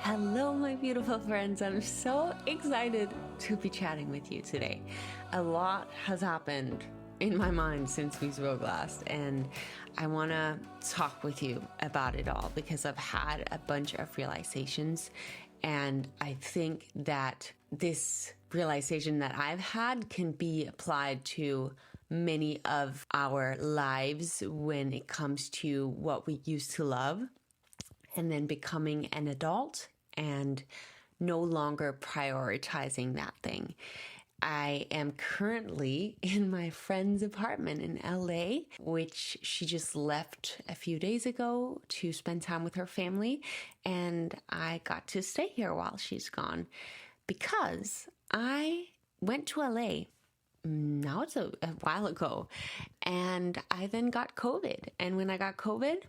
Hello, my beautiful friends. I'm so excited to be chatting with you today. A lot has happened in my mind since we spoke last, and I want to talk with you about it all because I've had a bunch of realizations, and I think that this realization that I've had can be applied to many of our lives when it comes to what we used to love and then becoming an adult and no longer prioritizing that thing. I am currently in my friend's apartment in LA, which she just left a few days ago to spend time with her family. And I got to stay here while she's gone because I went to LA. Now it's a while ago. And I then got COVID. And when I got COVID,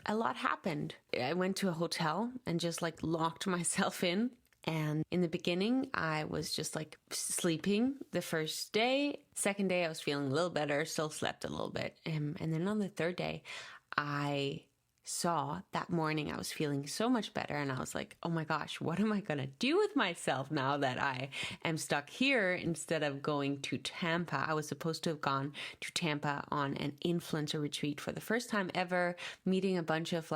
a lot happened. I went to a hotel and just locked myself in. And in the beginning, I was just sleeping the first day. Second day, I was feeling a little better, still slept a little bit. And then on the third day, I saw that morning I was feeling so much better. And I was like, oh my gosh, what am I going to do with myself now that I am stuck here instead of going to Tampa? I was supposed to have gone to Tampa on an influencer retreat for the first time ever, meeting a bunch of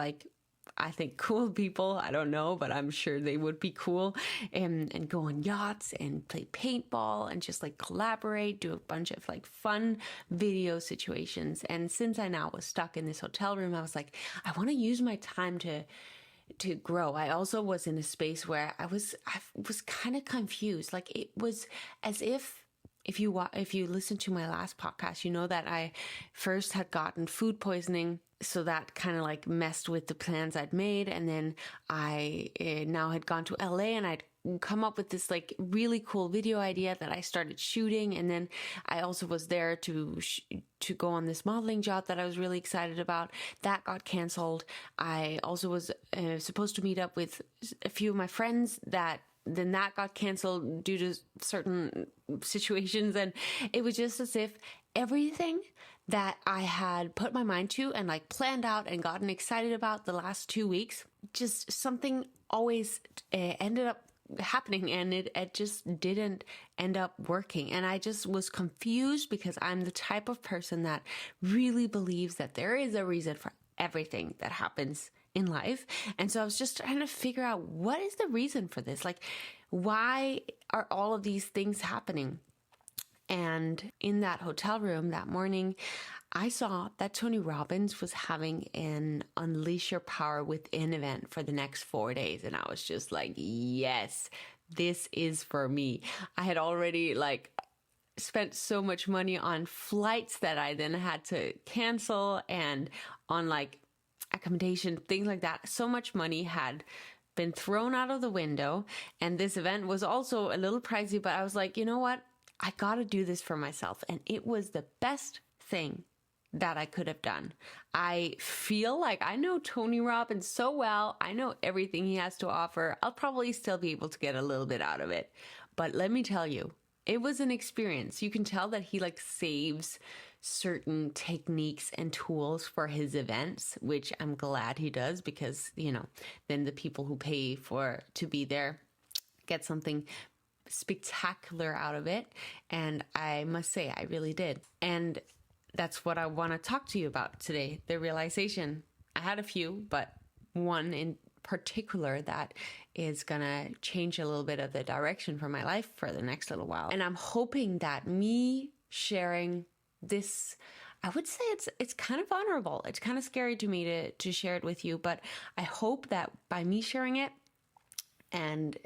I think cool people. I don't know, but I'm sure they would be cool. And go on yachts and play paintball and just collaborate, do a bunch of fun video situations. And since I now was stuck in this hotel room, I was like, I want to use my time to grow. I also was in a space where I was kind of confused. It was as if you listen to my last podcast, you know that I first had gotten food poisoning. So that kind of messed with the plans I'd made. And then I now had gone to LA and I'd come up with this really cool video idea that I started shooting. And then I also was there to go on this modeling job that I was really excited about. That got canceled. I also was supposed to meet up with a few of my friends that got canceled due to certain situations. And it was just as if everything that I had put my mind to and planned out and gotten excited about the last 2 weeks, just something always ended up happening and it just didn't end up working. And I just was confused because I'm the type of person that really believes that there is a reason for everything that happens in life. And so I was just trying to figure out, what is the reason for this? Why are all of these things happening? And in that hotel room that morning, I saw that Tony Robbins was having an Unleash Your Power Within event for the next 4 days. And I was just like, yes, this is for me. I had already spent so much money on flights that I then had to cancel and on accommodation, things like that. So much money had been thrown out of the window. And this event was also a little pricey, but I was like, you know what? I got to do this for myself. And it was the best thing that I could have done. I feel like I know Tony Robbins so well. I know everything he has to offer. I'll probably still be able to get a little bit out of it. But let me tell you, it was an experience. You can tell that he saves certain techniques and tools for his events, which I'm glad he does because, then the people who pay to be there get something spectacular out of it. And I must say, I really did. And that's what I want to talk to you about today. The realization. I had a few, but one in particular that is gonna change a little bit of the direction for my life for the next little while. And I'm hoping that me sharing this, I would say it's kind of vulnerable. It's kind of scary to me to share it with you, but I hope that by me sharing it and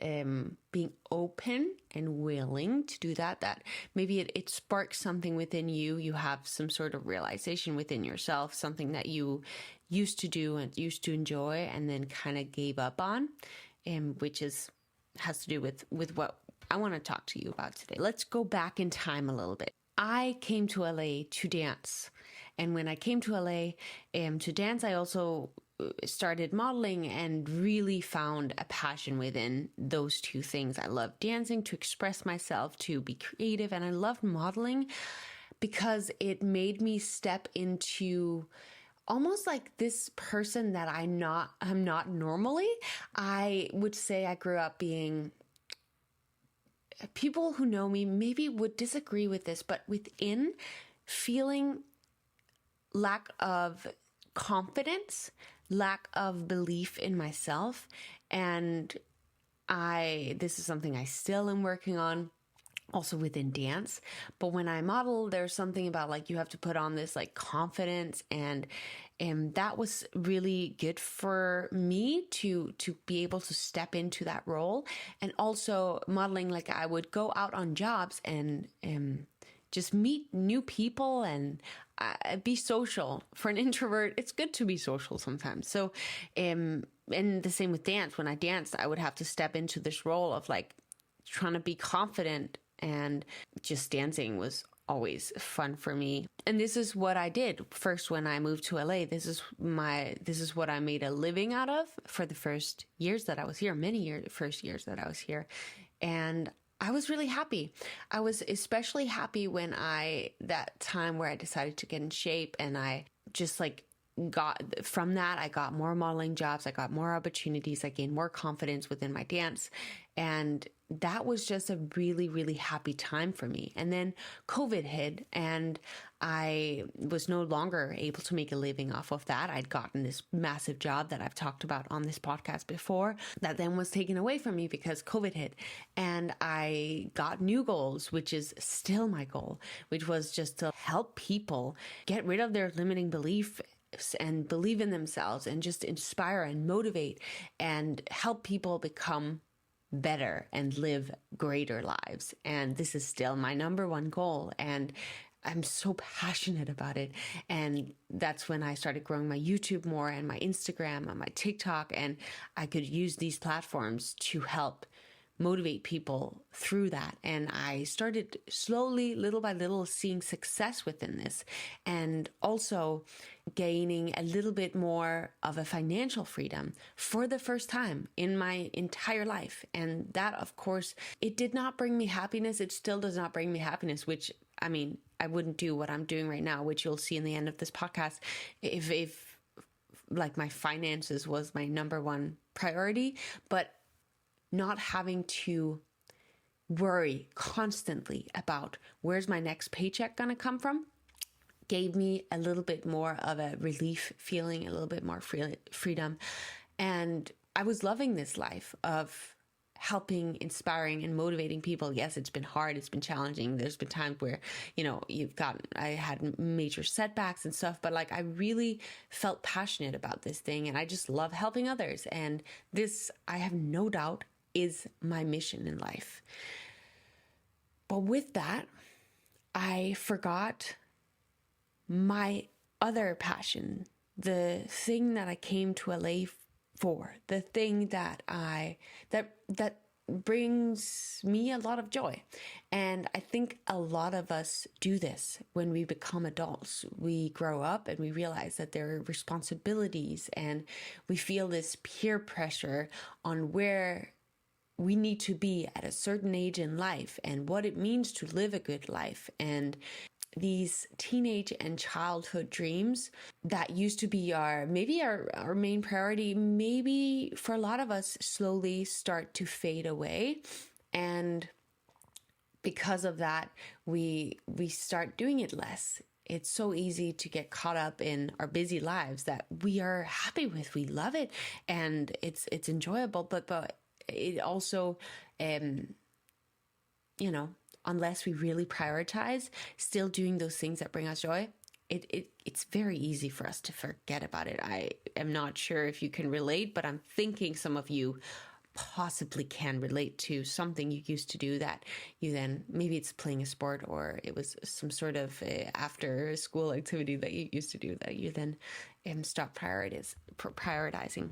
being open and willing to do that maybe it sparks something within you. You have some sort of realization within yourself, something that you used to do and used to enjoy and then kind of gave up on, which has to do with what I want to talk to you about today. Let's go back in time a little bit. I came to LA to dance. And when I came to LA to dance, I also started modeling and really found a passion within those two things. I love dancing to express myself, to be creative, and I loved modeling because it made me step into almost like this person that I'm not normally. I would say I grew up being, people who know me maybe would disagree with this, but within, feeling lack of confidence, lack of belief in myself. And this is something I still am working on, also within dance. But when I model, there's something about like you have to put on this like confidence, and that was really good for me to be able to step into that role. And also modeling, like I would go out on jobs and just meet new people and be social. For an introvert, it's good to be social sometimes. So and the same with dance. When I danced, I would have to step into this role of like trying to be confident, and just dancing was always fun for me. And this is what I did first when I moved to LA. This is what I made a living out of for the first years that I was here, first years that I was here. And I was really happy. I was especially happy when that time where I decided to get in shape, and I just like from that, I got more modeling jobs. I got more opportunities. I gained more confidence within my dance. And that was just a really, really happy time for me. And then COVID hit, and I was no longer able to make a living off of that. I'd gotten this massive job that I've talked about on this podcast before, that then was taken away from me because COVID hit. And I got new goals, which is still my goal, which was just to help people get rid of their limiting belief and believe in themselves, and just inspire and motivate and help people become better and live greater lives. And this is still my number one goal, and I'm so passionate about it. And that's when I started growing my YouTube more, and my Instagram and my TikTok, and I could use these platforms to help motivate people through that. And I started slowly, little by little, seeing success within this, and also gaining a little bit more of a financial freedom for the first time in my entire life. And that, of course, it did not bring me happiness. It still does not bring me happiness, which, I mean, I wouldn't do what I'm doing right now, which you'll see in the end of this podcast, if like my finances was my number one priority. But not having to worry constantly about where's my next paycheck going to come from gave me a little bit more of a relief feeling, a little bit more freedom. And I was loving this life of helping, inspiring, and motivating people. Yes, it's been hard. It's been challenging. There's been times where, I had major setbacks and stuff, but like I really felt passionate about this thing, and I just love helping others. And this, I have no doubt, is my mission in life. But with that, I forgot my other passion, the thing that I came to LA for, the thing that that brings me a lot of joy. And I think a lot of us do this when we become adults. We grow up and we realize that there are responsibilities, and we feel this peer pressure on where we need to be at a certain age in life and what it means to live a good life. And these teenage and childhood dreams that used to be our main priority, maybe for a lot of us slowly start to fade away. And because of that, we start doing it less. It's so easy to get caught up in our busy lives that we are happy with. We love it, and it's enjoyable, but it also, unless we really prioritize still doing those things that bring us joy, it's very easy for us to forget about it. I am not sure if you can relate, but I'm thinking some of you possibly can relate to something you used to do that you then, maybe it's playing a sport, or it was some sort of after school activity that you used to do that you then stop prioritizing.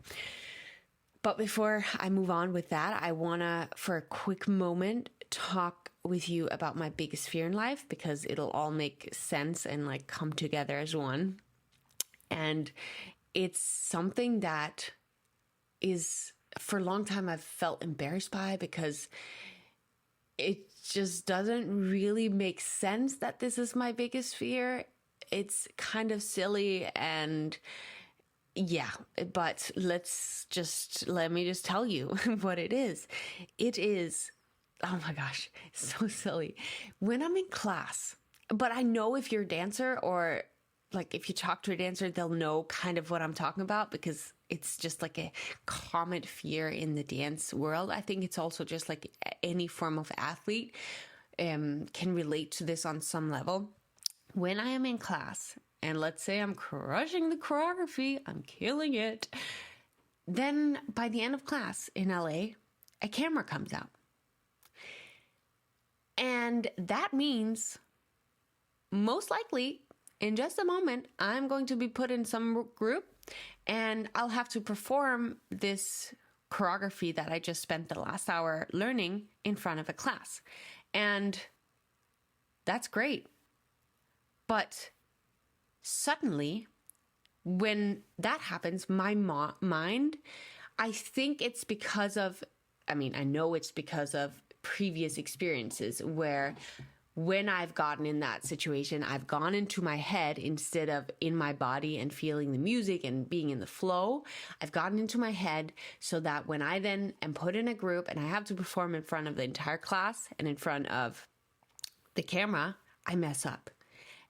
But before I move on with that, I want to, for a quick moment, talk with you about my biggest fear in life, because it'll all make sense and like come together as one. And it's something that is, for a long time, I've felt embarrassed by, because it just doesn't really make sense that this is my biggest fear. it's kind of silly and yeah, but let me just tell you what it is. It is, oh my gosh, it's so silly. When I'm in class, but I know if you're a dancer or like if you talk to a dancer, they'll know kind of what I'm talking about because it's just like a common fear in the dance world. I think it's also just like any form of athlete can relate to this on some level. When I am in class, and let's say I'm crushing the choreography, I'm killing it, then by the end of class in LA, a camera comes out. And that means most likely in just a moment, I'm going to be put in some group and I'll have to perform this choreography that I just spent the last hour learning in front of a class. And that's great. But suddenly, when that happens, my mind, I think it's because of, I know it's because of previous experiences where when I've gotten in that situation, I've gone into my head instead of in my body and feeling the music and being in the flow. I've gotten into my head so that when I then am put in a group and I have to perform in front of the entire class and in front of the camera, I mess up.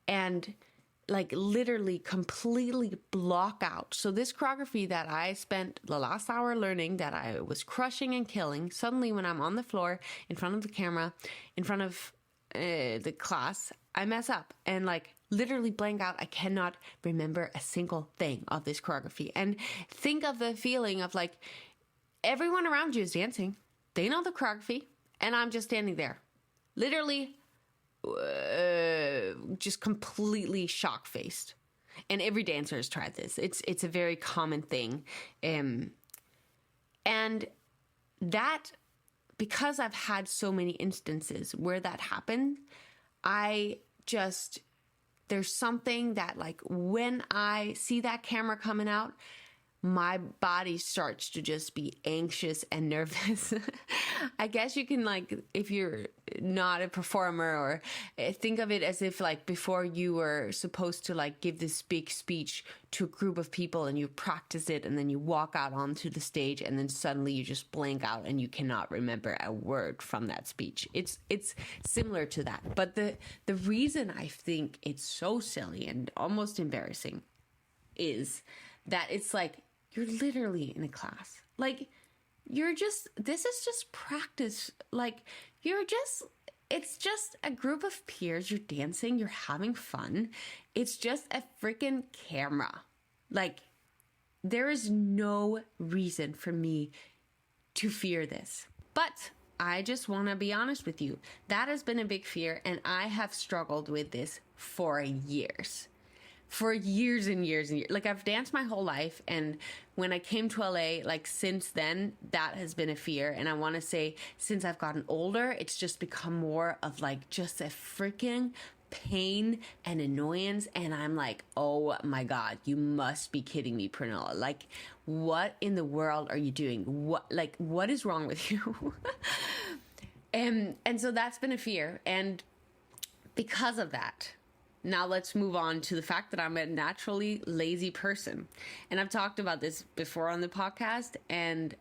And like literally completely block out. So this choreography that I spent the last hour learning that I was crushing and killing, suddenly when I'm on the floor in front of the camera, in front of the class, I mess up and like literally blank out. I cannot remember a single thing of this choreography. And think of the feeling of like everyone around you is dancing. They know the choreography and I'm just standing there. Literally just completely shock-faced. And every dancer has tried this. It's a very common thing. And that, because I've had so many instances where that happened, there's something that like when I see that camera coming out, my body starts to just be anxious and nervous. I guess you can like, if you're not a performer or think of it as if like before you were supposed to like give this big speech to a group of people and you practice it and then you walk out onto the stage and then suddenly you just blank out and you cannot remember a word from that speech. It's similar to that. But the reason I think it's so silly and almost embarrassing is that it's like, you're literally in a class. Like, this is just practice. Like, it's just a group of peers. You're dancing, you're having fun. It's just a freaking camera. Like, there is no reason for me to fear this. But I just want to be honest with you. That has been a big fear, and I have struggled with this for years. For years and years and years. Like, I've danced my whole life, and when I came to LA, like, since then, that has been a fear. And I want to say, since I've gotten older, it's just become more of, like, just a freaking pain and annoyance. And I'm like, oh my God, you must be kidding me, Pernilla. Like, what in the world are you doing? What is wrong with you? And so that's been a fear. And because of that, now let's move on to the fact that I'm a naturally lazy person. And I've talked about this before on the podcast, and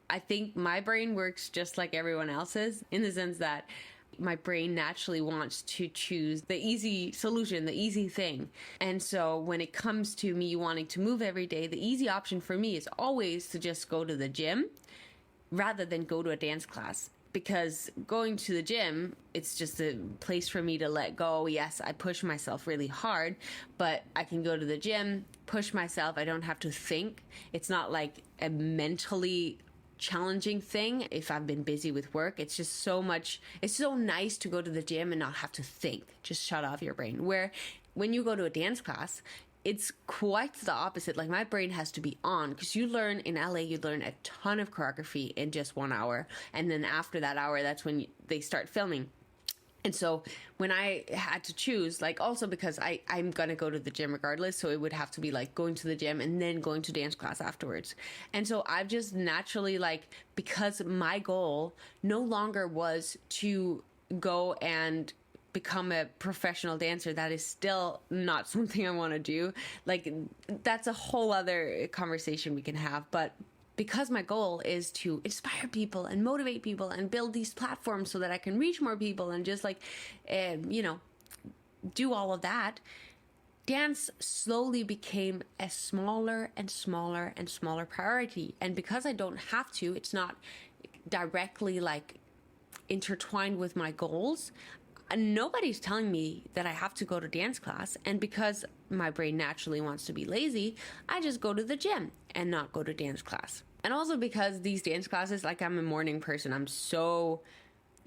I think my brain works just like everyone else's in the sense that my brain naturally wants to choose the easy solution, the easy thing. And so when it comes to me wanting to move every day, the easy option for me is always to just go to the gym rather than go to a dance class. Because going to the gym, it's just a place for me to let go. Yes, I push myself really hard, but I can go to the gym, push myself. I don't have to think. It's not like a mentally challenging thing if I've been busy with work. It's just so much. It's so nice to go to the gym and not have to think. Just shut off your brain. Where when you go to a dance class, it's quite the opposite. Like, my brain has to be on because you learn in LA, you learn a ton of choreography in just 1 hour. And then after that hour, that's when they start filming. And so when I had to choose, like, also because I'm going to go to the gym regardless. So it would have to be like going to the gym and then going to dance class afterwards. And so I've just naturally, like, because my goal no longer was to go and become a professional dancer, that is still not something I want to do. Like, that's a whole other conversation we can have. But because my goal is to inspire people and motivate people and build these platforms so that I can reach more people and just like, do all of that, dance slowly became a smaller and smaller and smaller priority. And because I don't have to, it's not directly like intertwined with my goals. Nobody's telling me that I have to go to dance class. And because my brain naturally wants to be lazy, I just go to the gym and not go to dance class. And also because these dance classes, like, I'm a morning person. I'm so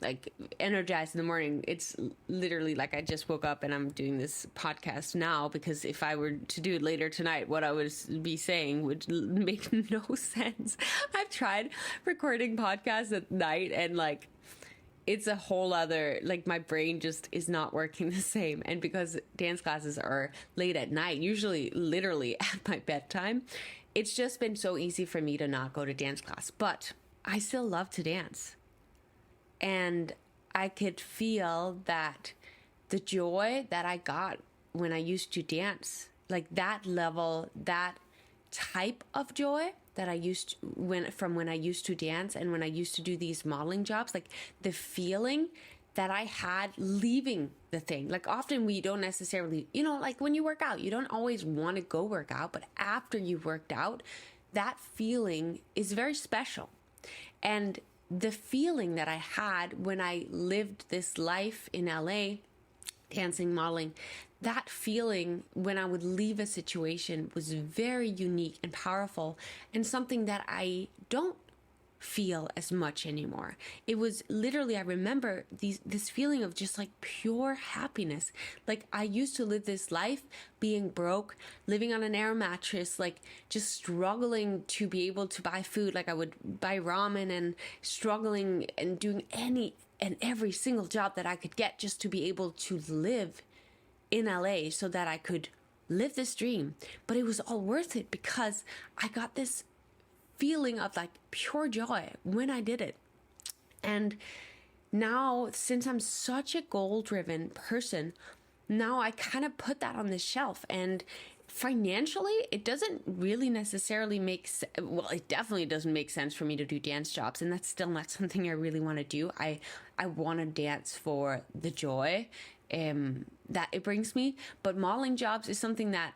like energized in the morning. It's literally like I just woke up and I'm doing this podcast now, because if I were to do it later tonight, what I would be saying would make no sense. I've tried recording podcasts at night and like, it's a whole other, like, my brain just is not working the same. And because dance classes are late at night, usually literally at my bedtime, it's just been so easy for me to not go to dance class. But I still love to dance. And I could feel that the joy that I got when I used to dance, like that level, that type of joy that I used to, when I used to dance and when I used to do these modeling jobs, like the feeling that I had leaving the thing. Like, often we don't necessarily, like when you work out, you don't always want to go work out, but after you've worked out, that feeling is very special. And the feeling that I had when I lived this life in LA, dancing, modeling, that feeling when I would leave a situation was very unique and powerful, and something that I don't feel as much anymore. It was literally, I remember this feeling of just like pure happiness. Like, I used to live this life being broke, living on an air mattress, like just struggling to be able to buy food. Like, I would buy ramen and struggling and doing any and every single job that I could get just to be able to live in LA so that I could live this dream. But it was all worth it because I got this feeling of like pure joy when I did it. And now, since I'm such a goal-driven person, now I kind of put that on the shelf. And financially, it doesn't really necessarily make well, it definitely doesn't make sense for me to do dance jobs, and that's still not something I really want to do. I want to dance for the joy that it brings me, but modeling jobs is something that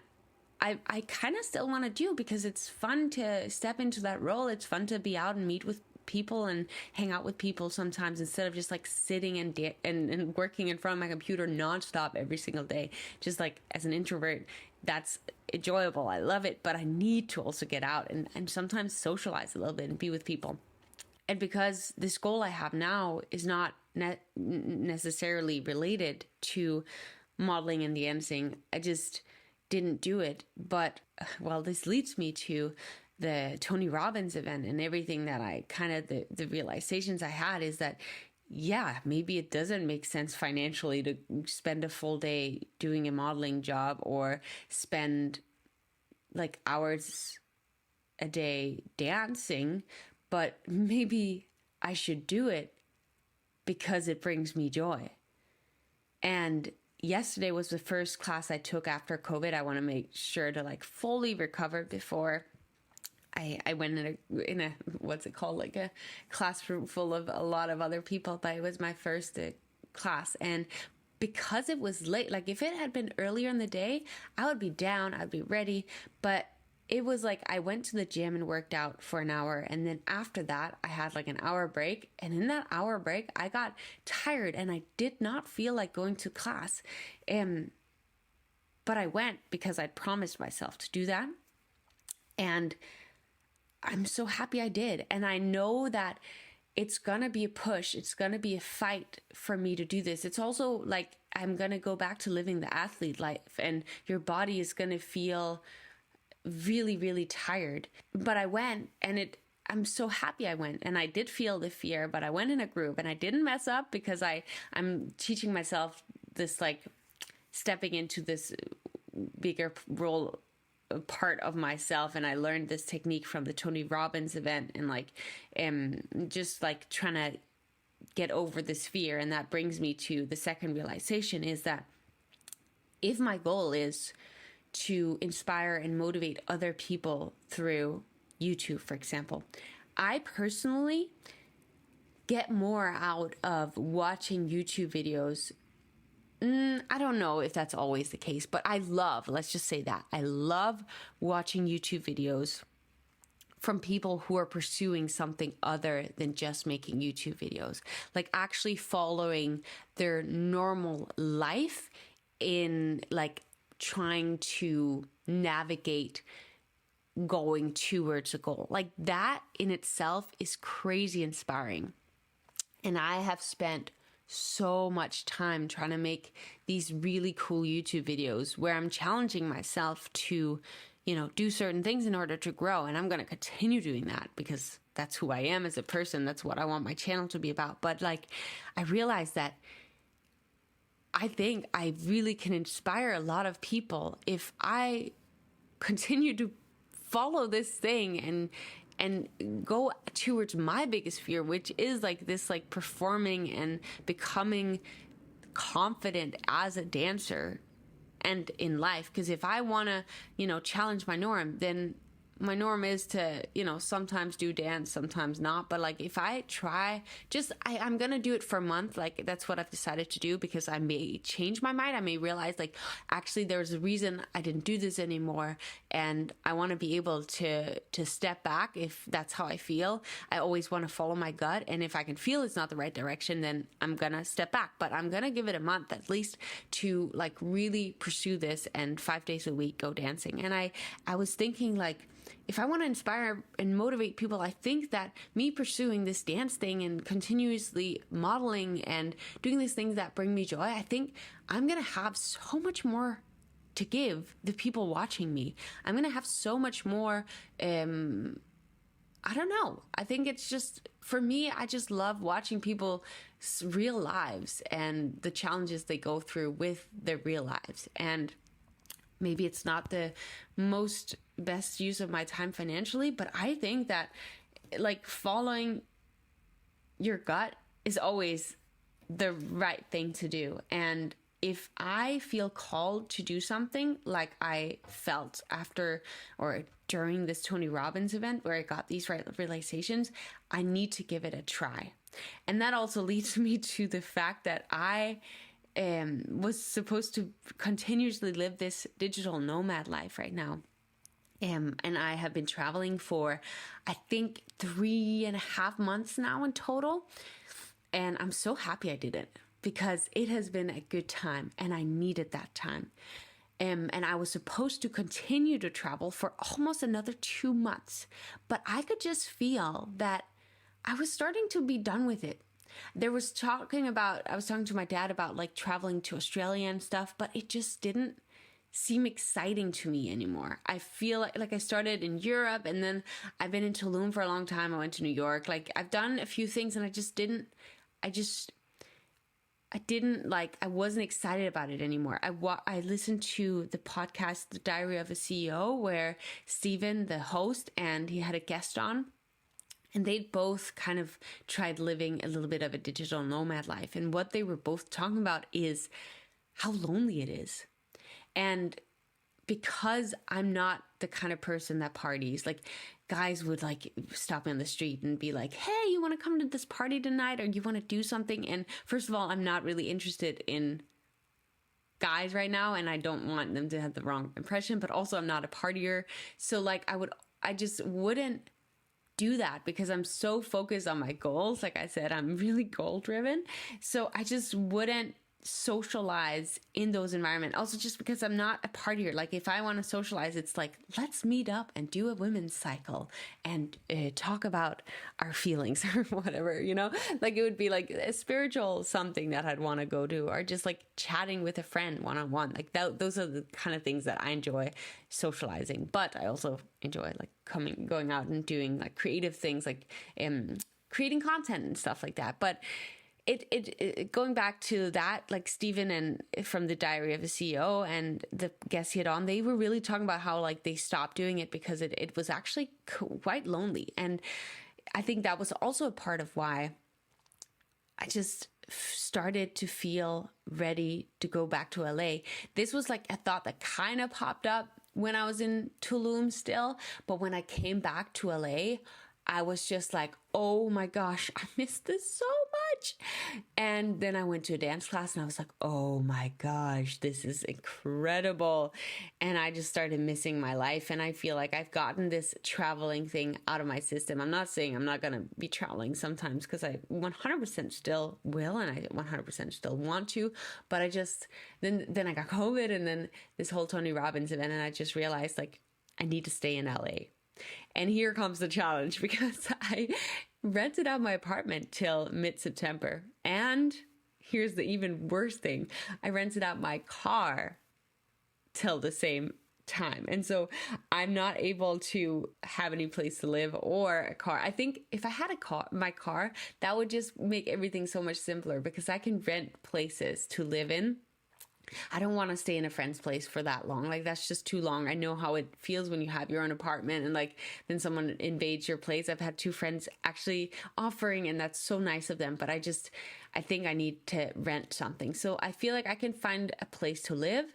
I kind of still want to do because it's fun to step into that role. It's fun to be out and meet with people and hang out with people sometimes, instead of just like sitting and working in front of my computer nonstop every single day. Just like, as an introvert, that's enjoyable. I love it, but I need to also get out and sometimes socialize a little bit and be with people. And because this goal I have now is not necessarily related to modeling and dancing, I just didn't do it. But, well, this leads me to the Tony Robbins event and everything that I kind of, the realizations I had is that, yeah, maybe it doesn't make sense financially to spend a full day doing a modeling job or spend like hours a day dancing, but maybe I should do it because it brings me joy. And yesterday was the first class I took after COVID. I want to make sure to like fully recover before I went in a what's it called, like a classroom full of a lot of other people, but it was my first class. And because it was late, like if it had been earlier in the day, I would be down, I'd be ready. But it was like I went to the gym and worked out for an hour, and then after that I had like an hour break, and in that hour break I got tired and I did not feel like going to class. But I went because I'd promised myself to do that, and I'm so happy I did. And I know that it's gonna be a push, it's gonna be a fight for me to do this. It's also like I'm gonna go back to living the athlete life, and your body is gonna feel really, really tired. But I went, and I'm so happy I went, and I did feel the fear, but I went in a group and I didn't mess up because I'm teaching myself this, like stepping into this bigger role part of myself. And I learned this technique from the Tony Robbins event, and like just like trying to get over this fear. And that brings me to the second realization, is that if my goal is to inspire and motivate other people through YouTube, for example, I personally get more out of watching YouTube videos. I don't know if that's always the case, but let's just say that, I love watching YouTube videos from people who are pursuing something other than just making YouTube videos, like actually following their normal life in like trying to navigate going towards a goal. Like that in itself is crazy inspiring. And I have spent so much time trying to make these really cool YouTube videos where I'm challenging myself to, do certain things in order to grow. And I'm going to continue doing that because that's who I am as a person. That's what I want my channel to be about. But like, I realized that I think I really can inspire a lot of people if I continue to follow this thing and go towards my biggest fear, which is like this, like performing and becoming confident as a dancer and in life. Because if I want to, challenge my norm, then my norm is to, sometimes do dance, sometimes not. But like, if I try, I'm going to do it for a month. Like, that's what I've decided to do, because I may change my mind. I may realize like, actually there's a reason I didn't do this anymore. And I want to be able to step back if that's how I feel. I always want to follow my gut. And if I can feel it's not the right direction, then I'm going to step back. But I'm going to give it a month at least to like really pursue this and 5 days a week go dancing. And I was thinking like, if I want to inspire and motivate people, I think that me pursuing this dance thing and continuously modeling and doing these things that bring me joy, I think I'm going to have so much more to give the people watching me. I'm going to have so much more, I don't know. I think it's just, for me, I just love watching people's real lives and the challenges they go through with their real lives. And maybe it's not the most best use of my time financially, but I think that like following your gut is always the right thing to do. And if I feel called to do something like I felt after or during this Tony Robbins event where I got these realizations, I need to give it a try. And that also leads me to the fact that I was supposed to continuously live this digital nomad life right now. And I have been traveling for, I think, 3.5 months now in total. And I'm so happy I did it because it has been a good time and I needed that time. And I was supposed to continue to travel for almost another 2 months. But I could just feel that I was starting to be done with it. I was talking to my dad about like traveling to Australia and stuff, but it just didn't seem exciting to me anymore. I feel like I started in Europe and then I've been in Tulum for a long time. I went to New York. Like I've done a few things and I wasn't excited about it anymore. I listened to the podcast, The Diary of a CEO, where Steven, the host, and he had a guest on. And they both kind of tried living a little bit of a digital nomad life. And what they were both talking about is how lonely it is. And because I'm not the kind of person that parties, like guys would like stop me on the street and be like, hey, you want to come to this party tonight? Or you want to do something? And first of all, I'm not really interested in guys right now. And I don't want them to have the wrong impression, but also I'm not a partier. So like I just wouldn't do that because I'm so focused on my goals. Like I said, I'm really goal driven. So I just wouldn't socialize in those environments. Also just because I'm not a partier. Like if I want to socialize, it's like, let's meet up and do a women's cycle and talk about our feelings or whatever, like it would be like a spiritual something that I'd want to go to, or just like chatting with a friend one-on-one. Like those are the kind of things that I enjoy socializing. But I also enjoy like going out and doing like creative things, like creating content and stuff like that. But it going back to that, like Steven and from the Diary of a CEO and the guests he had on, they were really talking about how like they stopped doing it because it was actually quite lonely. And I think that was also a part of why I just started to feel ready to go back to LA. This was like a thought that kind of popped up when I was in Tulum still, but when I came back to LA, I was just like, oh my gosh, I miss this so much. And then I went to a dance class and I was like, oh my gosh, this is incredible. And I just started missing my life. And I feel like I've gotten this traveling thing out of my system. I'm not saying I'm not going to be traveling sometimes, because I 100% still will, and I 100% still want to. But I just, then I got COVID, and then this whole Tony Robbins event, and I just realized like I need to stay in LA. And here comes the challenge, because I rented out my apartment till mid-September. And here's the even worse thing. I rented out my car till the same time. And so I'm not able to have any place to live or a car. I think if I had my car, that would just make everything so much simpler, because I can rent places to live in. I don't want to stay in a friend's place for that long. Like, that's just too long. I know how it feels when you have your own apartment and like then someone invades your place. I've had 2 friends actually offering, and that's so nice of them. But I think I need to rent something. So I feel like I can find a place to live.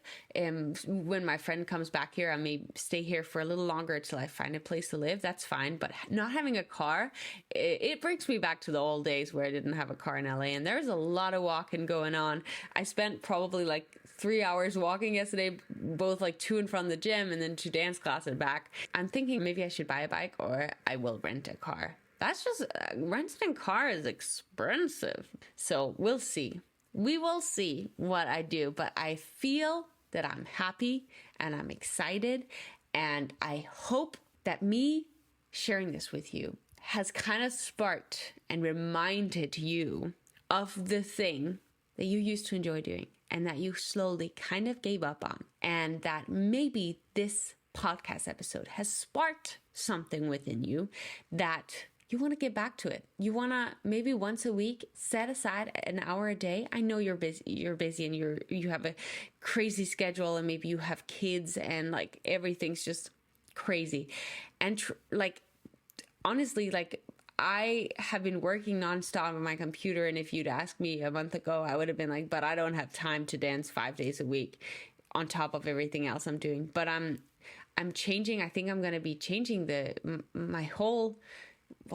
When my friend comes back here, I may stay here for a little longer until I find a place to live. That's fine. But not having a car, it brings me back to the old days where I didn't have a car in LA. And there's a lot of walking going on. I spent probably like 3 hours walking yesterday, both like to and from the gym and then to dance class and back. I'm thinking maybe I should buy a bike, or I will rent a car. That's just, renting a car is expensive. So we'll see. We will see what I do. But I feel that I'm happy and I'm excited. And I hope that me sharing this with you has kind of sparked and reminded you of the thing that you used to enjoy doing and that you slowly kind of gave up on. And that maybe this podcast episode has sparked something within you that you want to get back to it. You want to maybe once a week set aside an hour a day. I know you're busy and you have a crazy schedule, and maybe you have kids and like everything's just crazy. And honestly, like I have been working nonstop on my computer, and if you'd asked me a month ago, I would have been like, but I don't have time to dance 5 days a week on top of everything else I'm doing. But I'm changing. I think I'm going to be changing my whole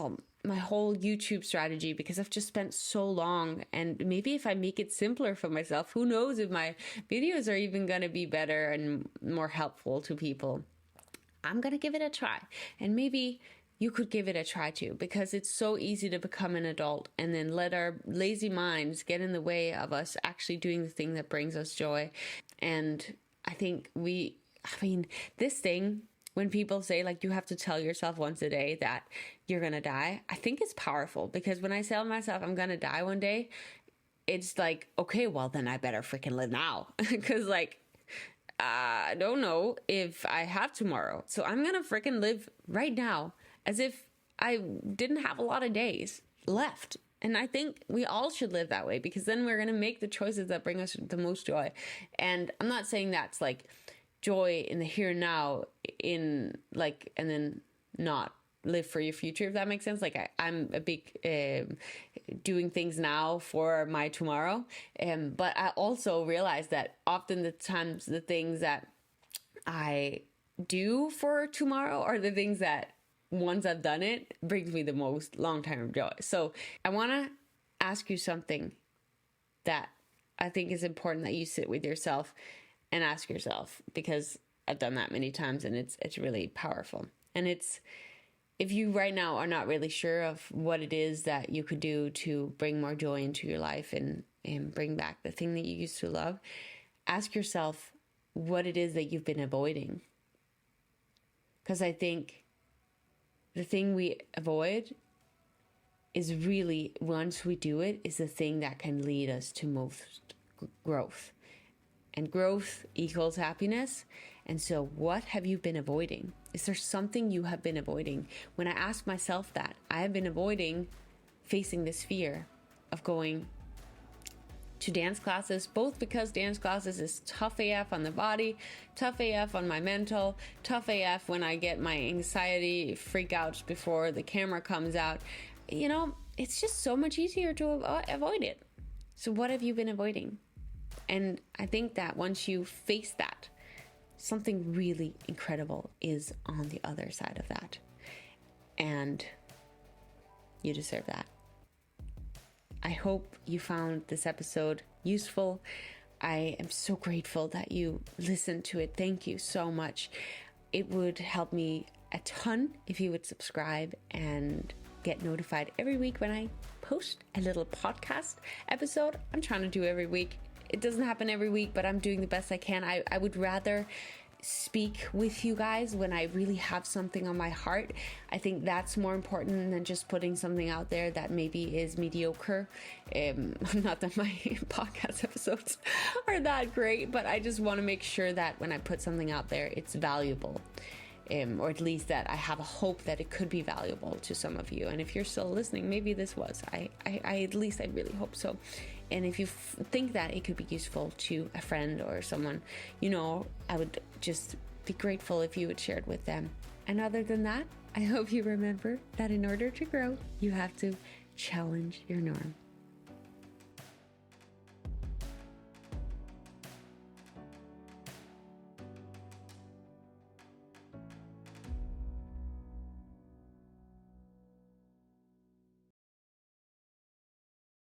YouTube strategy, because I've just spent so long. And maybe if I make it simpler for myself, who knows if my videos are even going to be better and more helpful to people. I'm going to give it a try. And maybe you could give it a try too, because it's so easy to become an adult and then let our lazy minds get in the way of us actually doing the thing that brings us joy. And I think this thing, when people say like you have to tell yourself once a day that you're going to die, I think it's powerful, because when I tell myself I'm going to die one day, it's like, okay, well then I better freaking live now. Because like, I don't know if I have tomorrow. So I'm going to freaking live right now as if I didn't have a lot of days left. And I think we all should live that way, because then we're going to make the choices that bring us the most joy. And I'm not saying that's like joy in the here and now, and then not live for your future, if that makes sense. Like I'm a big doing things now for my tomorrow, but I also realize that often the times the things that I do for tomorrow are the things that once I've done it brings me the most long-term joy. So I want to ask you something that I think is important that you sit with yourself and ask yourself, because I've done that many times and it's really powerful. And it's, if you right now are not really sure of what it is that you could do to bring more joy into your life and bring back the thing that you used to love, ask yourself what it is that you've been avoiding. Because I think the thing we avoid is really, once we do it, is the thing that can lead us to most growth. And growth equals happiness. And so what have you been avoiding? Is there something you have been avoiding? When I ask myself that, I have been avoiding facing this fear of going to dance classes, both because dance classes is tough AF on the body, tough AF on my mental, tough AF when I get my anxiety freak outs before the camera comes out. You know, it's just so much easier to avoid it. So what have you been avoiding? And I think that once you face that, something really incredible is on the other side of that. And you deserve that. I hope you found this episode useful. I am so grateful that you listened to it. Thank you so much. It would help me a ton if you would subscribe and get notified every week when I post a little podcast episode. I'm trying to do every week. It doesn't happen every week, but I'm doing the best I can. I would rather speak with you guys when I really have something on my heart. I think that's more important than just putting something out there that maybe is mediocre. Not that my podcast episodes are that great, but I just want to make sure that when I put something out there, it's valuable. Or at least that I have a hope that it could be valuable to some of you. And if you're still listening, maybe this was. I at least I really hope so. And if you think that it could be useful to a friend or someone, I would just be grateful if you would share it with them. And other than that, I hope you remember that in order to grow, you have to challenge your norm.